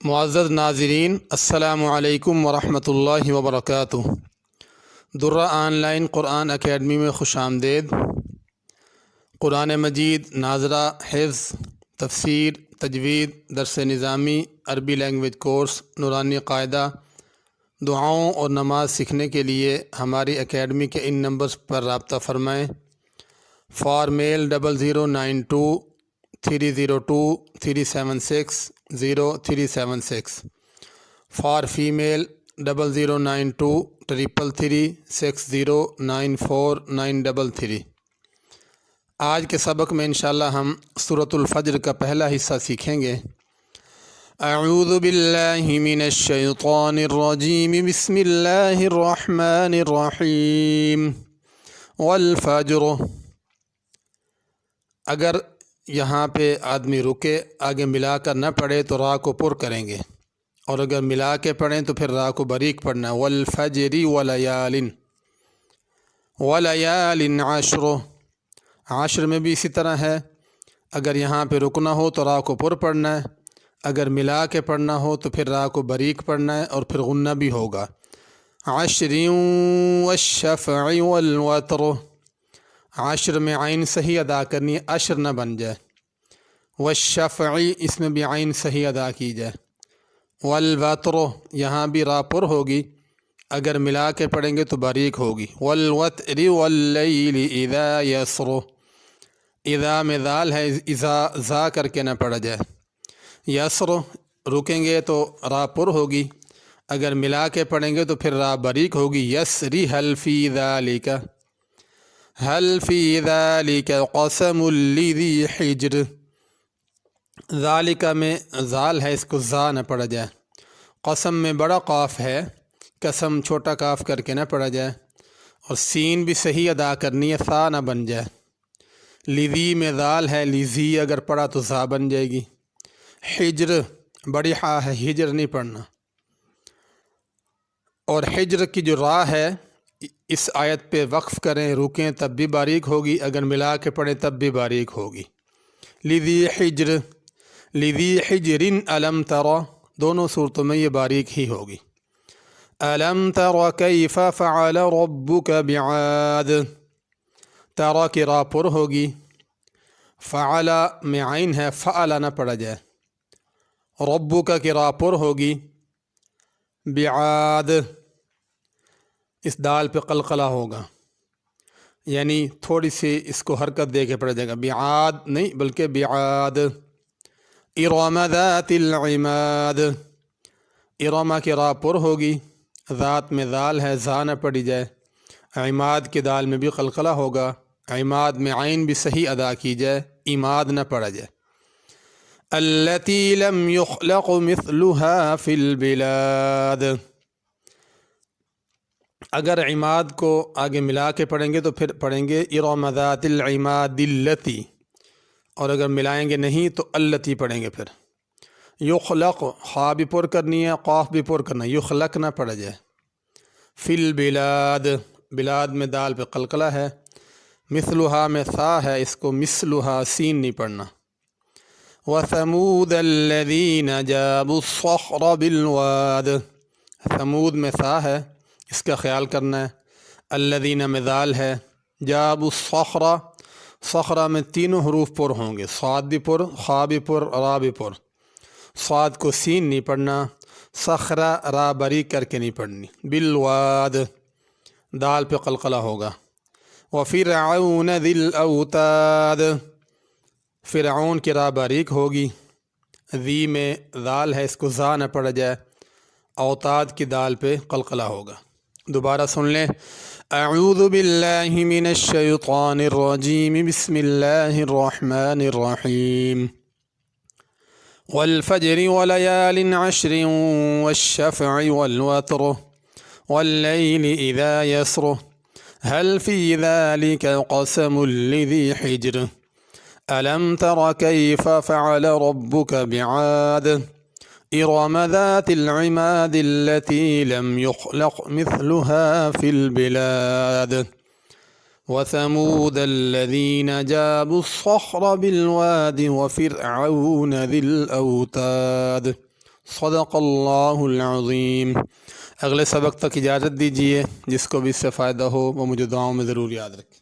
معزز ناظرین، السلام علیکم ورحمۃ اللہ وبرکاتہ۔ درہ آن لائن قرآن اکیڈمی میں خوش آمدید۔ قرآن مجید ناظرہ، حفظ، تفسیر، تجوید، درس نظامی، عربی لینگویج کورس، نورانی قاعدہ، دعاؤں اور نماز سیکھنے کے لیے ہماری اکیڈمی کے ان نمبرز پر رابطہ فرمائیں۔ For male 0092-302-376-0376، for female 0092-333-6094-933۔ آج کے سبق میں انشاءاللہ ہم سورۃ الفجر کا پہلا حصہ سیکھیں گے۔ اعوذ باللہ من الشیطان الرجیم، بسم اللہ الرحمن الرحیم۔ والفجر، اگر یہاں پہ آدمی رکے، آگے ملا کر نہ پڑھے تو را کو پر کریں گے، اور اگر ملا کے پڑھیں تو پھر را کو باریک پڑھنا ہے۔ والفجر ولیال، ولیال عشر، عشر میں بھی اسی طرح ہے، اگر یہاں پہ رکنا ہو تو را کو پر پڑھنا ہے، اگر ملا کے پڑھنا ہو تو پھر را کو باریک پڑھنا ہے اور پھر غنہ بھی ہوگا۔ عشر والشفع والوتر، عشر میں عین صحیح ادا کرنی ہے، عشر نہ بن جائے۔ والشفع، اس میں بھی عین صحیح ادا کی جائے۔ والوتر، یہاں بھی را پر ہوگی، اگر ملا کے پڑھیں گے تو باریک ہوگی۔ والوتر واللیل اذا یسر، اذا میں ذال ہے، اذا زا کر کے نہ پڑھا جائے۔ یسر، رکیں گے تو را پر ہوگی، اگر ملا کے پڑھیں گے تو پھر را باریک ہوگی۔ یسری حل فی ذالک، حل فی ذالک قسم لذی حجر، ذالک میں ذال ہے، اس کو زا نہ پڑھا جائے۔ قسم میں بڑا قاف ہے، قسم چھوٹا کاف کر کے نہ پڑھا جائے، اور سین بھی صحیح ادا کرنی ہے، ثا نہ بن جائے۔ لذی میں ذال ہے، لذی اگر پڑھا تو زا بن جائے گی۔ حجر بڑی ہا ہے، ہجر نہیں پڑھنا۔ اور حجر کی جو را ہے، اس آیت پہ وقف کریں، رکیں تب بھی باریک ہوگی، اگر ملا کے پڑھیں تب بھی باریک ہوگی۔ لذی حجر، لذی حجر الم تر، دونوں صورتوں میں یہ باریک ہی ہوگی۔ الم تر کیف فعل ربک بعاد، تر کی را پر ہوگی، فعل میں عین ہے، فعل نہ پڑھا جائے۔ ربک کی را پر ہوگی، بعاد اس دال پہ قلقلہ ہوگا، یعنی تھوڑی سی اس کو حرکت دے کے پڑھا جائے گا، بعاد نہیں بلکہ بعاد۔ ارم ذات العماد، ارم کی را پر ہوگی، ذات میں ذال ہے، زا نہ پڑھی جائے۔ عماد کی دال میں بھی قلقلہ ہوگا، عماد میں عین بھی صحیح ادا کی جائے، عماد نہ پڑھا جائے۔ التی لم یخلق مثلها فی البلاد، اگر عماد کو آگے ملا کے پڑھیں گے تو پھر پڑھیں گے ارم ذات العماد التی، اور اگر ملائیں گے نہیں تو التی پڑھیں گے۔ پھر یخلق، خا بھی پر کرنی ہے، قاف بھی پر کرنا ہے، یخلق نہ پڑھا جائے۔ فی البلاد، بلاد میں دال پہ قلقلہ ہے، مثلها میں ثا ہے، اس کو مثلها سین نہیں پڑھنا۔ وثمود الذین جابوا الصخر بالواد، ثمود میں ثا ہے، اس کا خیال کرنا ہے۔ الذین میں ذال ہے، جابوا الصخر، صخرہ میں تینوں حروف پر ہوں گے، صاد بھی پر، خا بھی پر، را بھی پر۔ صاد کو سین نہیں پڑھنا، صخرہ را باریک کر کے نہیں پڑھنی۔ بالواد، دال پہ قلقلہ ہوگا۔ وفرعون ذی الاوتاد، فرعون کی را باریک ہوگی، ذی میں ذال ہے، اس کو زا نہ پڑھا جائے، اوتاد کی دال پہ قلقلہ ہوگا۔ دوبارہ سن لیں۔ اعوذ باللہ من الشیطان الرجیم، بسم اللہ الرحمن الرحیم۔ والفجر ولیال عشر والشفع والوتر واللیل اذا یسر هل فی ذلک قسم لذی حجر الم تر کیف فعل ربک بعاد ارم ذات العماد التي لم يخلق مثلها في البلاد وثمود الذين جابوا الصخر بالواد وفرعون ذي الأوتاد صدق اللہ العظیم۔ اگلے سبق تک اجازت دیجیے، جس کو بھی اس سے فائدہ ہو وہ مجھے دعاؤں میں ضرور یاد رکھے۔